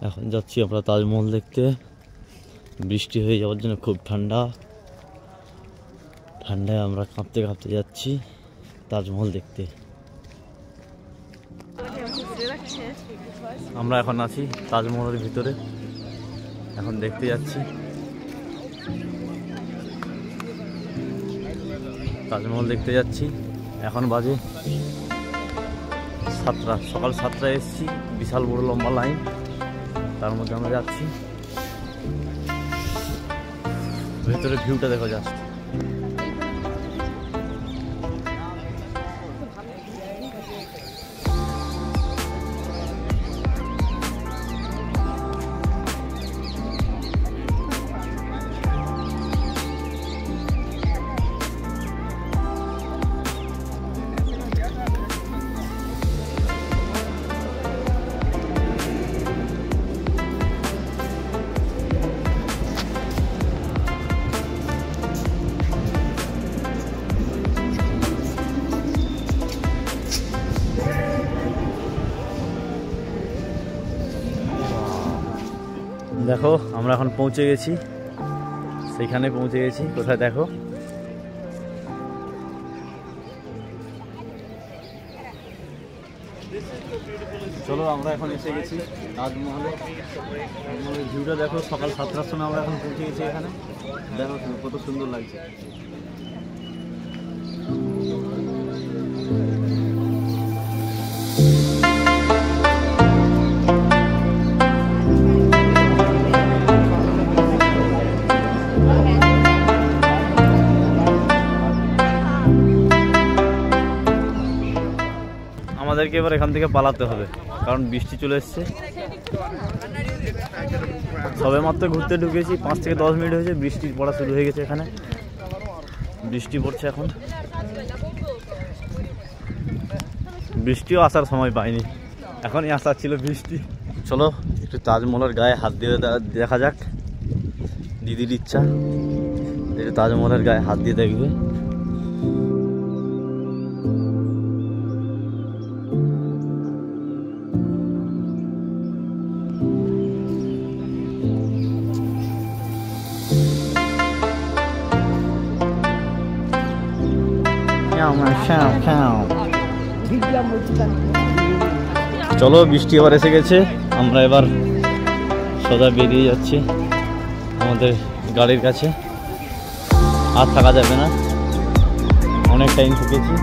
এখন যাচ্ছি আমরা তাজমহল দেখতে। বৃষ্টি হয়ে যাওয়ার জন্য খুব ঠান্ডায় আমরা কাঁপতে কাঁপতে যাচ্ছি তাজমহল দেখতে। আমরা এখন আছি তাজমহলের ভিতরে, এখন দেখতে যাচ্ছি তাজমহল দেখতে যাচ্ছি। এখন বাজে 7টা, সকাল 7টায় এসেছি। বিশাল বড় লম্বা লাইন, তার মধ্যে আমরা যাচ্ছি। ভেতরে ভিউটা দেখো জাস্ট। দেখো আমরা এখন পৌঁছে গেছি, সেইখানে পৌঁছে গেছি। কোথায় দেখো, চলো আমরা এখন এসে গেছি তাজমহলে। তাজমহলের ভিউটা দেখো, সকাল 7টার সময় আমরা এখন পৌঁছে গেছি এখানে। দেখো কত সুন্দর লাগছে। আমাদেরকে এবার এখান থেকে পালাতে হবে, কারণ বৃষ্টি চলে এসছে। সবে মাত্র ঘুরতে ঢুকেছি, 5 থেকে 10 মিনিট হয়েছে, বৃষ্টি পড়া শুরু হয়ে গেছে। এখানে বৃষ্টি পড়ছে এখন। বৃষ্টিও আসার সময় পাইনি, এখনই আসার ছিল বৃষ্টি। চলো একটু তাজমহলের গায়ে হাত দিয়ে দেখা যাক। দিদির ইচ্ছা একটু তাজমহলের গায়ে হাত দিয়ে দেখবে। চলো বৃষ্টি এবার এসে গেছে, আমরা এবার সোজা বেরিয়ে যাচ্ছি আমাদের গাড়ির কাছে। আর থাকা যাবে না, অনেক টাইম থেকেছি।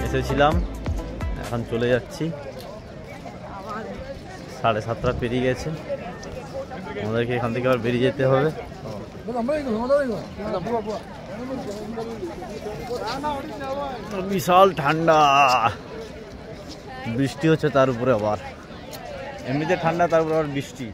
এসেছিলাম, এখন চলে যাচ্ছি। 7:30 পেরিয়ে গেছে, আমাদেরকে এখান থেকে আবার বেরিয়ে যেতে হবে। বিশাল ঠান্ডা, বৃষ্টি হচ্ছে তার উপরে আবার। এমনিতে ঠান্ডা, তার উপরে আবার বৃষ্টি।